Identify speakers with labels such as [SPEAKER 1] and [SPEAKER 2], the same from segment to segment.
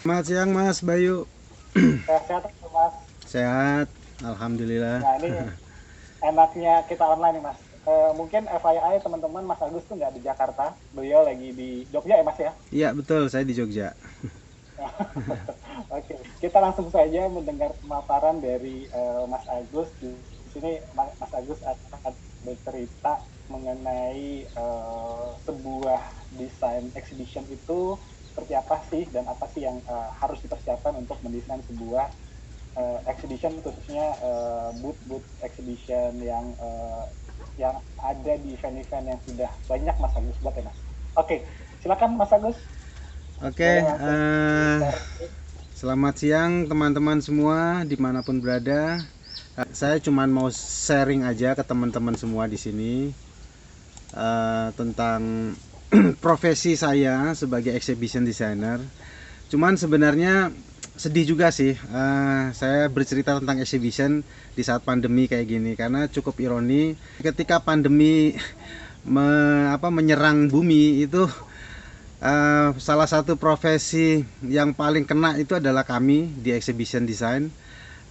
[SPEAKER 1] Selamat siang Mas Bayu.
[SPEAKER 2] Sehat-sehat Mas.
[SPEAKER 1] Sehat, alhamdulillah.
[SPEAKER 2] Nah ini enaknya kita online nih Mas. Mungkin FYI teman-teman Mas Agus tuh nggak di Jakarta, beliau lagi di Jogja ya Mas ya.
[SPEAKER 1] Iya betul, saya di Jogja.
[SPEAKER 2] Oke, kita langsung saja mendengar pemaparan dari Mas Agus. Di sini Mas Agus akan bercerita mengenai sebuah desain exhibition itu seperti apa sih dan apa sih yang harus dipersiapkan untuk mendesain sebuah exhibition, khususnya booth exhibition yang ada di event-event yang sudah banyak Mas Agus buat ya Mas. Oke, silakan Mas Agus.
[SPEAKER 1] Oke, selamat siang teman-teman semua dimanapun berada. Saya cuma mau sharing aja ke teman-teman semua di sini tentang profesi saya sebagai exhibition designer. Cuman sebenarnya sedih juga sih saya bercerita tentang exhibition di saat pandemi kayak gini, karena cukup ironi ketika pandemi menyerang bumi itu salah satu profesi yang paling kena itu adalah kami di exhibition design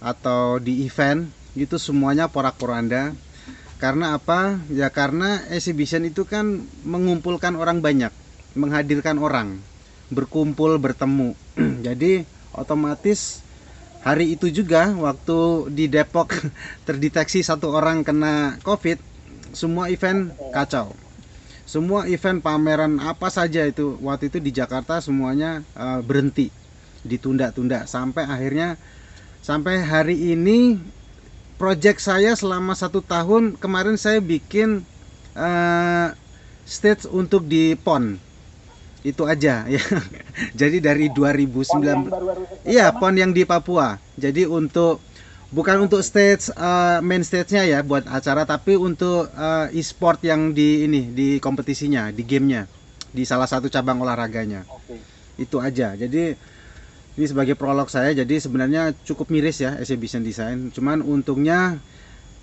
[SPEAKER 1] atau di event itu semuanya porak-poranda. Karena apa? Ya karena exhibition itu kan mengumpulkan orang banyak, menghadirkan orang, berkumpul, bertemu. Jadi otomatis hari itu juga waktu di Depok terdeteksi satu orang kena COVID, semua event kacau. Semua event pameran apa saja itu waktu itu di Jakarta semuanya berhenti, ditunda-tunda sampai akhirnya sampai hari ini. Project saya selama 1 tahun kemarin saya bikin stage untuk di PON itu aja ya. Jadi dari 2019, iya PON yang di Papua. Jadi untuk bukan untuk stage main stage-nya ya buat acara, tapi untuk e-sport yang di ini di kompetisinya, di gamenya, di salah satu cabang olahraganya. Itu aja. Jadi ini sebagai prolog saya, jadi sebenarnya cukup miris ya exhibition design. Cuman untungnya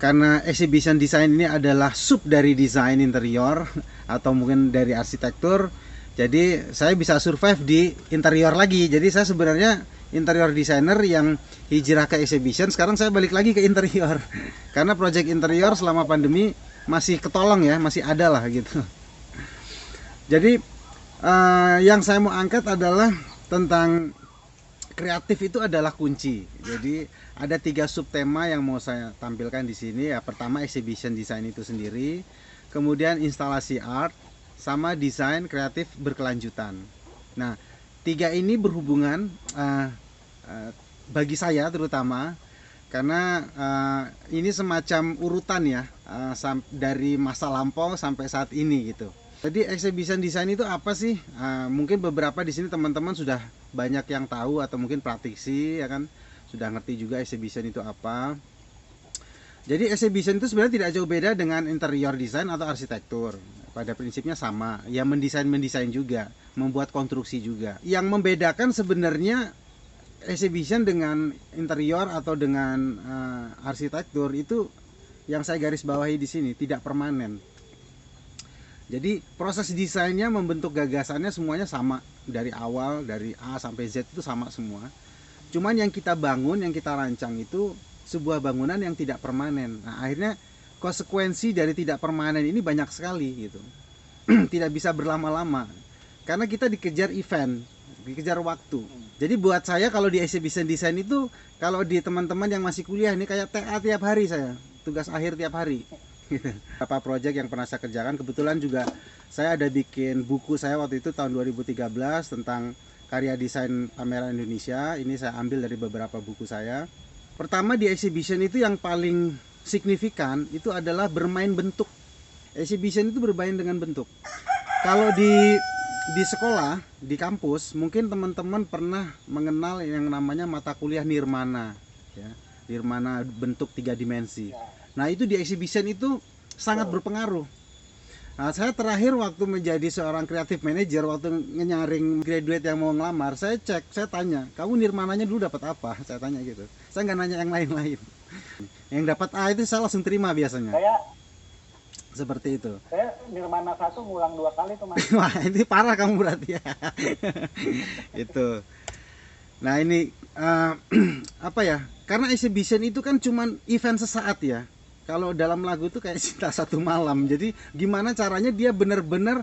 [SPEAKER 1] karena exhibition design ini adalah sub dari desain interior atau mungkin dari arsitektur, jadi saya bisa survive di interior lagi. Jadi saya sebenarnya interior designer yang hijrah ke exhibition, sekarang saya balik lagi ke interior. Karena project interior selama pandemi masih ketolong ya, masih ada lah gitu. Jadi yang saya mau angkat adalah tentang kreatif itu adalah kunci. Jadi ada 3 subtema yang mau saya tampilkan di sini ya. Pertama exhibition design itu sendiri, kemudian instalasi art, sama desain kreatif berkelanjutan. Nah, 3 ini berhubungan bagi saya terutama karena ini semacam urutan ya dari masa lampau sampai saat ini gitu. Jadi exhibition design itu apa sih? Mungkin beberapa di sini teman-teman sudah banyak yang tahu atau mungkin praktisi ya kan, sudah ngerti juga exhibition itu apa. Jadi exhibition itu sebenarnya tidak jauh beda dengan interior design atau arsitektur. Pada prinsipnya sama, ya mendesain juga, membuat konstruksi juga. Yang membedakan sebenarnya exhibition dengan interior atau dengan arsitektur itu yang saya garis bawahi di sini, tidak permanen. Jadi proses desainnya, membentuk gagasannya semuanya sama dari awal, dari A sampai Z itu sama semua. Cuman yang kita bangun, yang kita rancang itu sebuah bangunan yang tidak permanen. Nah, akhirnya konsekuensi dari tidak permanen ini banyak sekali gitu. Tidak bisa berlama-lama. Karena kita dikejar event, dikejar waktu. Jadi buat saya kalau di exhibition design itu, kalau di teman-teman yang masih kuliah ini kayak TA tiap hari saya, tugas akhir tiap hari. Beberapa project yang pernah saya kerjakan, kebetulan juga saya ada bikin buku saya waktu itu tahun 2013 tentang karya desain pameran Indonesia. Ini saya ambil dari beberapa buku saya. Pertama di exhibition itu yang paling signifikan itu adalah bermain bentuk. Exhibition itu bermain dengan bentuk. Kalau di sekolah, di kampus, mungkin teman-teman pernah mengenal yang namanya mata kuliah nirmana ya. Nirmana bentuk 3 dimensi. Nah, itu di exhibition itu sangat berpengaruh. Nah, saya terakhir waktu menjadi seorang creative manager, waktu nyaring graduate yang mau ngelamar, saya cek, saya tanya, kamu nirmananya dulu dapat apa? Saya tanya gitu. Saya nggak nanya yang lain-lain. Yang dapat A itu saya langsung terima biasanya. Seperti itu.
[SPEAKER 2] Saya nirmana 1 ngulang 2 kali tuh Mas.
[SPEAKER 1] Wah, ini parah kamu berarti ya. Itu. Nah ini apa ya? Karena exhibition itu kan cuman event sesaat ya. Kalau dalam lagu itu kayak cinta satu malam. Jadi gimana caranya dia benar-benar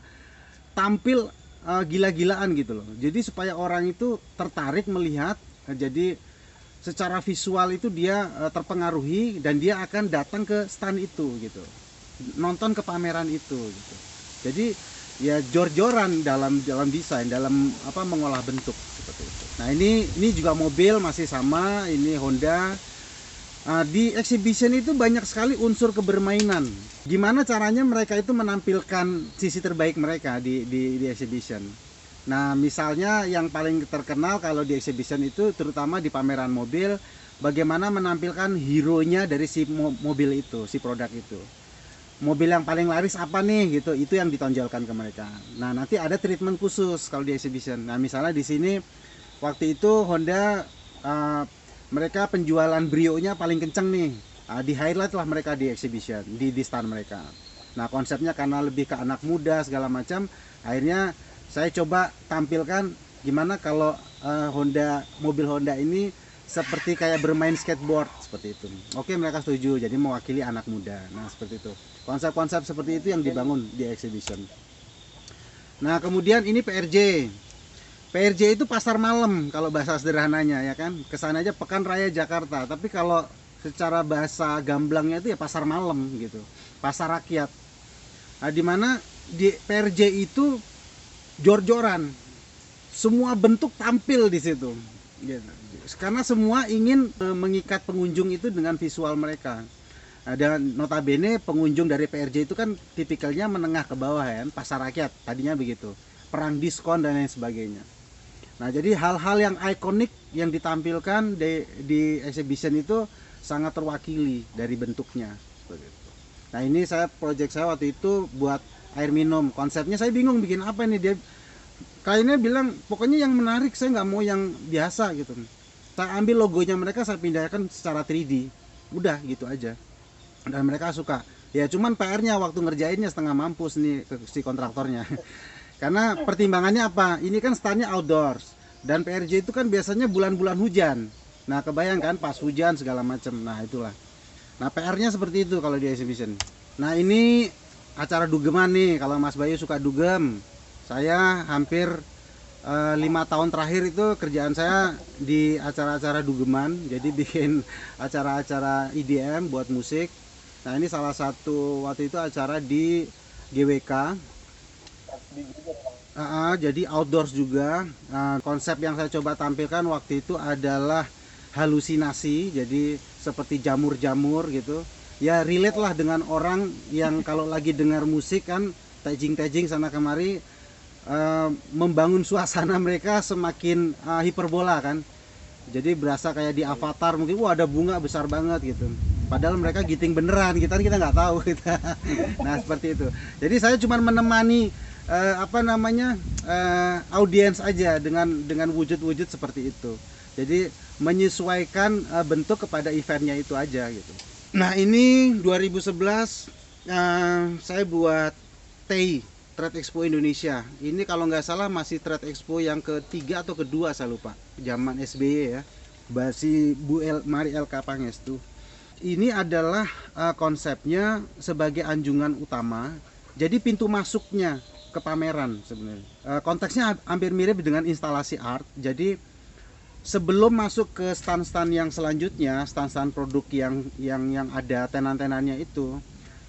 [SPEAKER 1] tampil gila-gilaan gitu loh. Jadi supaya orang itu tertarik melihat. Jadi secara visual itu dia terpengaruhi dan dia akan datang ke stand itu gitu. Nonton ke pameran itu gitu. Jadi ya jor-joran dalam desain, dalam apa mengolah bentuk seperti itu. Nah ini juga mobil masih sama, ini Honda. Di exhibition itu banyak sekali unsur kebermainan. Gimana caranya mereka itu menampilkan sisi terbaik mereka di exhibition. Nah misalnya yang paling terkenal kalau di exhibition itu terutama di pameran mobil, bagaimana menampilkan hero-nya dari si mobil itu, si produk itu. Mobil yang paling laris apa nih gitu, itu yang ditonjolkan ke mereka. Nah nanti ada treatment khusus kalau di exhibition. Nah misalnya di sini waktu itu Honda mereka penjualan Brio-nya paling kenceng nih, di highlight lah mereka di exhibition, di stand mereka. Nah konsepnya karena lebih ke anak muda segala macam, akhirnya saya coba tampilkan gimana kalau mobil Honda ini seperti kayak bermain skateboard seperti itu. Oke mereka setuju, jadi mewakili anak muda. Nah seperti itu. Konsep-konsep seperti itu yang dibangun di exhibition. Nah kemudian ini PRJ. PRJ itu pasar malam kalau bahasa sederhananya ya kan. Kesan aja Pekan Raya Jakarta. Tapi kalau secara bahasa gamblangnya itu ya pasar malam gitu. Pasar rakyat. Nah dimana di PRJ itu jor-joran. Semua bentuk tampil di situ. Gitu. Karena semua ingin mengikat pengunjung itu dengan visual mereka. Dan notabene pengunjung dari PRJ itu kan tipikalnya menengah ke bawah ya, pasar rakyat tadinya begitu, perang diskon dan lain sebagainya. Nah jadi hal-hal yang ikonik yang ditampilkan di exhibition itu sangat terwakili dari bentuknya. Nah ini project saya waktu itu buat air minum, konsepnya saya bingung bikin apa nih, dia kayaknya bilang pokoknya yang menarik, saya nggak mau yang biasa gitu. Saya ambil logonya mereka, saya pindahkan secara 3D, udah gitu aja. Dan mereka suka. Ya cuman PR-nya waktu ngerjainnya setengah mampus nih ke si kontraktornya. Karena pertimbangannya apa? Ini kan standnya outdoors. Dan PRJ itu kan biasanya bulan-bulan hujan. Nah kebayangkan pas hujan segala macam. Nah itulah. Nah PR-nya seperti itu kalau di exhibition. Nah ini acara dugeman nih. Kalau Mas Bayu suka dugem, saya hampir 5 tahun terakhir itu kerjaan saya di acara-acara dugeman, jadi bikin acara-acara EDM buat musik. Nah ini salah satu waktu itu acara di GWK, jadi outdoors juga. Konsep yang saya coba tampilkan waktu itu adalah halusinasi, jadi seperti jamur-jamur gitu. Ya relate lah dengan orang yang kalau lagi dengar musik kan tejing-tejing sana kemari, membangun suasana mereka semakin hiperbola kan. Jadi berasa kayak di Avatar mungkin, wah ada bunga besar banget gitu. Padahal mereka giting beneran, kita nggak tahu kita. Nah seperti itu. Jadi saya cuma menemani audiens aja dengan wujud-wujud seperti itu. Jadi menyesuaikan bentuk kepada eventnya itu aja gitu. Nah ini 2011 saya buat TEI, Trade Expo Indonesia. Ini kalau nggak salah masih Trade Expo yang ketiga atau kedua, saya lupa. Zaman SBY ya. Basi Mari LK Pangestu. Ini adalah konsepnya sebagai anjungan utama. Jadi pintu masuknya ke pameran sebenarnya. Konteksnya hampir mirip dengan instalasi art. Jadi sebelum masuk ke stand-stand yang selanjutnya, stand-stand produk yang ada tenan-tenannya itu.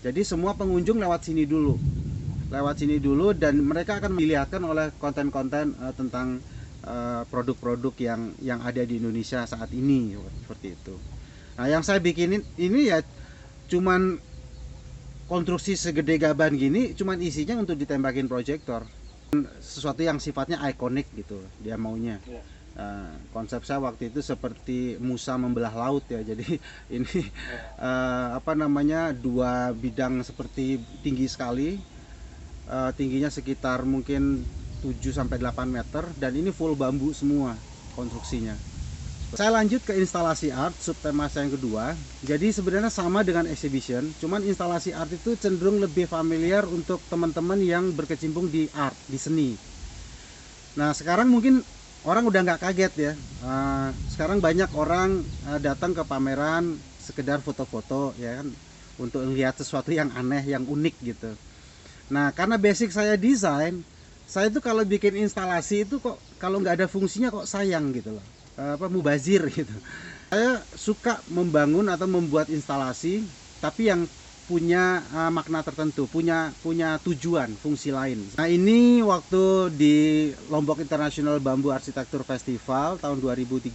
[SPEAKER 1] Jadi semua pengunjung lewat sini dulu dan mereka akan dilihatkan oleh konten-konten tentang produk-produk yang ada di Indonesia saat ini seperti itu. Nah yang saya bikinin ini ya cuman konstruksi segede gaban gini, cuman isinya untuk ditembakin proyektor, sesuatu yang sifatnya ikonik gitu dia maunya. Konsep saya waktu itu seperti Musa membelah laut ya, jadi ini dua bidang seperti tinggi sekali. Tingginya sekitar mungkin 7-8 meter dan ini full bambu semua konstruksinya. Saya lanjut ke instalasi art, subtema saya yang kedua. Jadi sebenarnya sama dengan exhibition, cuman instalasi art itu cenderung lebih familiar untuk teman-teman yang berkecimpung di art, di seni. Nah sekarang mungkin orang udah nggak kaget ya. Sekarang banyak orang datang ke pameran sekedar foto-foto ya kan, untuk lihat sesuatu yang aneh, yang unik gitu. Nah, karena basic saya desain, saya itu kalau bikin instalasi itu kok kalau nggak ada fungsinya kok sayang gitu loh. Mubazir gitu. Saya suka membangun atau membuat instalasi tapi yang punya makna tertentu, punya tujuan, fungsi lain. Nah, ini waktu di Lombok International Bambu Arsitektur Festival tahun 2013.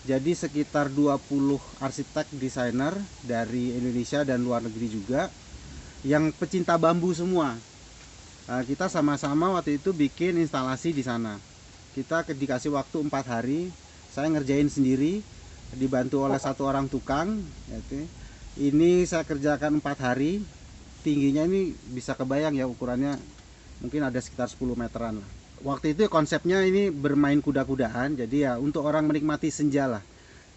[SPEAKER 1] Jadi sekitar 20 arsitek desainer dari Indonesia dan luar negeri juga yang pecinta bambu semua. Kita sama-sama waktu itu bikin instalasi di sana. Kita dikasih waktu 4 hari. Saya ngerjain sendiri, dibantu oleh satu orang tukang gitu. Ini saya kerjakan 4 hari. Tingginya ini bisa kebayang ya, ukurannya mungkin ada sekitar 10 meteran lah. Waktu itu konsepnya ini bermain kuda-kudaan, jadi ya untuk orang menikmati senja lah,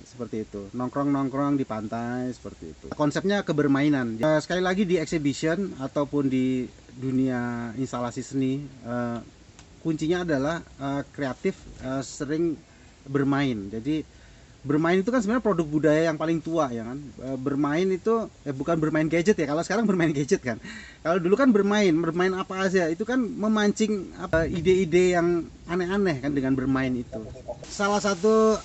[SPEAKER 1] seperti itu. Nongkrong-nongkrong di pantai, seperti itu. Konsepnya kebermainan. Sekali lagi di exhibition ataupun di dunia instalasi seni, kuncinya adalah kreatif, sering bermain. Jadi bermain itu kan sebenarnya produk budaya yang paling tua ya kan. Bermain itu bukan bermain gadget ya, kalau sekarang bermain gadget kan. Kalau dulu kan bermain apa aja itu kan memancing ide-ide yang aneh-aneh kan dengan bermain itu. Salah satu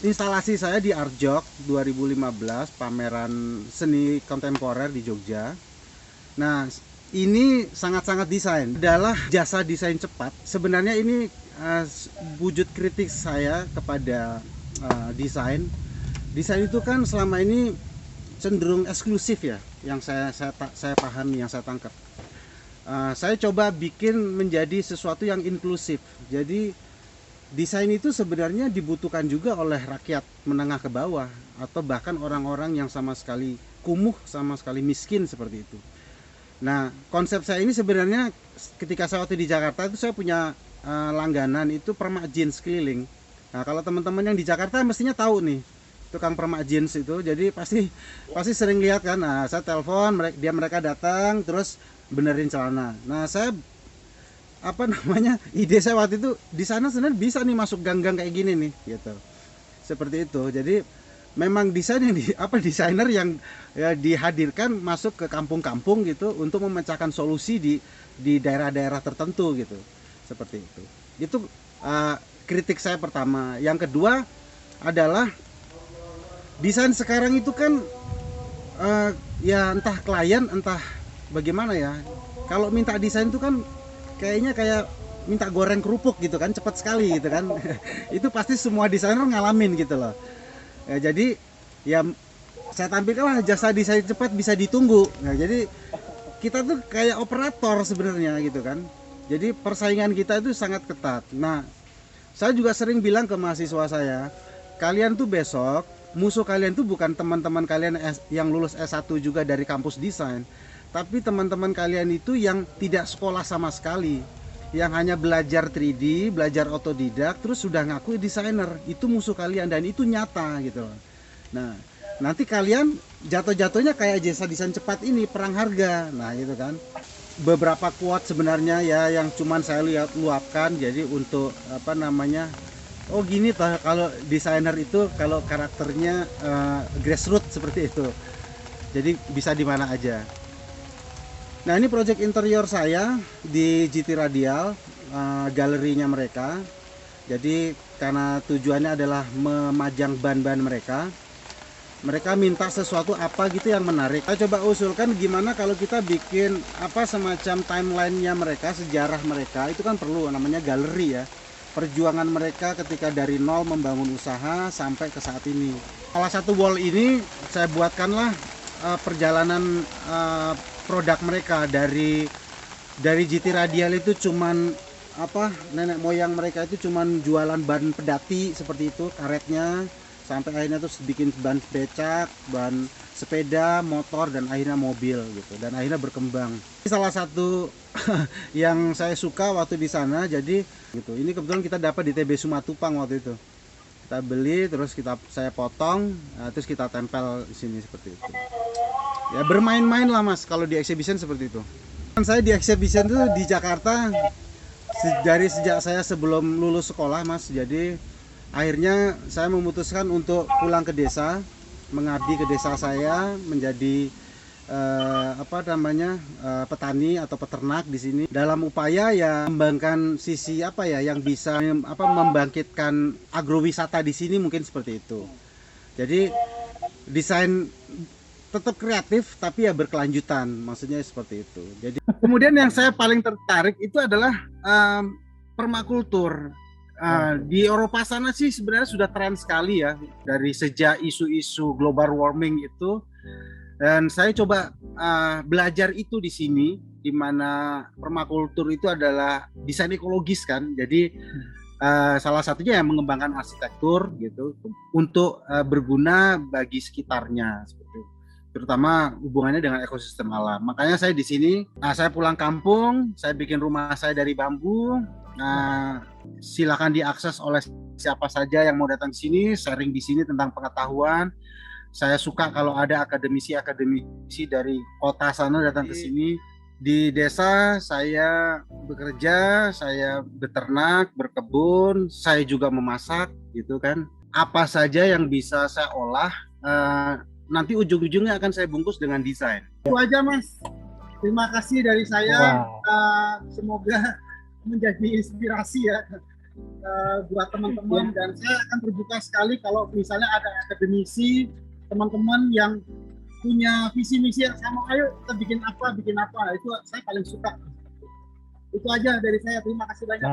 [SPEAKER 1] instalasi saya di Arjok 2015, pameran seni kontemporer di Jogja. Nah, ini sangat-sangat desain, adalah jasa desain cepat. Sebenarnya ini wujud kritik saya kepada desain itu kan selama ini cenderung eksklusif ya, yang saya pahami, yang saya tangkap. Saya coba bikin menjadi sesuatu yang inklusif. Jadi desain itu sebenarnya dibutuhkan juga oleh rakyat menengah ke bawah, atau bahkan orang-orang yang sama sekali kumuh, sama sekali miskin seperti itu. Nah, konsep saya ini sebenarnya ketika saya waktu di Jakarta itu saya punya langganan itu permak jeans keliling. Nah, kalau teman-teman yang di Jakarta mestinya tahu nih tukang permak jeans itu. Jadi pasti sering lihat kan. Nah, saya telepon mereka datang terus benerin celana. Nah, saya ide saya waktu itu di sana sebenarnya bisa nih masuk gang-gang kayak gini nih gitu. Seperti itu. Jadi memang desainer yang ya, dihadirkan masuk ke kampung-kampung gitu untuk memecahkan solusi di daerah-daerah tertentu gitu. Seperti itu. Itu kritik saya pertama. Yang kedua adalah desain sekarang itu kan ya entah klien entah bagaimana ya, kalau minta desain itu kan kayaknya kayak minta goreng kerupuk gitu kan, cepat sekali gitu kan. Itu pasti semua desainer ngalamin gitu loh ya. Jadi ya saya tampilkan jasa desain cepat bisa ditunggu. Nah, jadi kita tuh kayak operator sebenarnya gitu kan. Jadi persaingan kita itu sangat ketat. Nah, saya juga sering bilang ke mahasiswa saya, kalian tuh besok, musuh kalian tuh bukan teman-teman kalian yang lulus S1 juga dari kampus desain, tapi teman-teman kalian itu yang tidak sekolah sama sekali, yang hanya belajar 3D, belajar otodidak, terus sudah ngaku desainer. Itu musuh kalian dan itu nyata gitu loh. Nah, nanti kalian jatuh-jatuhnya kayak jasa desain cepat ini, perang harga. Nah, gitu kan. Beberapa quote sebenarnya ya yang cuman saya luapkan, jadi untuk oh gini toh kalau desainer itu kalau karakternya grassroots seperti itu, jadi bisa di mana aja. Nah, ini project interior saya di GT Radial, galerinya mereka. Jadi karena tujuannya adalah memajang ban-ban mereka minta sesuatu apa gitu yang menarik. Saya coba usulkan gimana kalau kita bikin semacam timelinenya mereka, sejarah mereka. Itu kan perlu namanya galeri ya, perjuangan mereka ketika dari nol membangun usaha sampai ke saat ini. Salah satu wall ini saya buatkanlah perjalanan produk mereka dari GT Radial. Itu cuman nenek moyang mereka itu cuman jualan ban pedati seperti itu, karetnya, sampai akhirnya terus bikin ban becak, ban sepeda, motor, dan akhirnya mobil gitu, dan akhirnya berkembang. Ini salah satu yang saya suka waktu di sana. Jadi gitu, ini kebetulan kita dapat di TB Sumatupang waktu itu. Kita beli terus saya potong, terus kita tempel di sini seperti itu. Ya bermain-main lah Mas kalau di exhibition seperti itu. Saya di exhibition itu di Jakarta dari sejak saya sebelum lulus sekolah, Mas. Jadi akhirnya saya memutuskan untuk pulang ke desa, mengabdi ke desa saya, menjadi petani atau peternak di sini, dalam upaya ya mengembangkan sisi yang bisa membangkitkan agrowisata di sini, mungkin seperti itu. Jadi desain tetap kreatif tapi ya berkelanjutan, maksudnya seperti itu. Jadi kemudian yang saya paling tertarik itu adalah permakultur. Di Eropa sana sih sebenarnya sudah tren sekali ya, dari sejak isu-isu global warming itu. Dan saya coba belajar itu di sini, di mana permakultur itu adalah desain ekologis kan. Jadi salah satunya yang mengembangkan arsitektur gitu untuk berguna bagi sekitarnya, seperti itu. Terutama hubungannya dengan ekosistem alam. Makanya saya di sini, saya pulang kampung, saya bikin rumah saya dari bambu. Silakan diakses oleh siapa saja yang mau datang di sini, sharing di sini tentang pengetahuan. Saya suka kalau ada akademisi dari kota sana datang ke sini. Di desa saya bekerja, saya beternak, berkebun, saya juga memasak gitu kan. Apa saja yang bisa saya olah, nanti ujung-ujungnya akan saya bungkus dengan desain. Itu aja, Mas. Terima kasih dari saya. Semoga menjadi inspirasi ya buat teman-teman, dan saya akan terbuka sekali kalau misalnya ada akademisi, teman-teman yang punya visi misi yang sama, ayo kita bikin apa, itu saya paling suka. Itu aja dari saya, terima kasih banyak.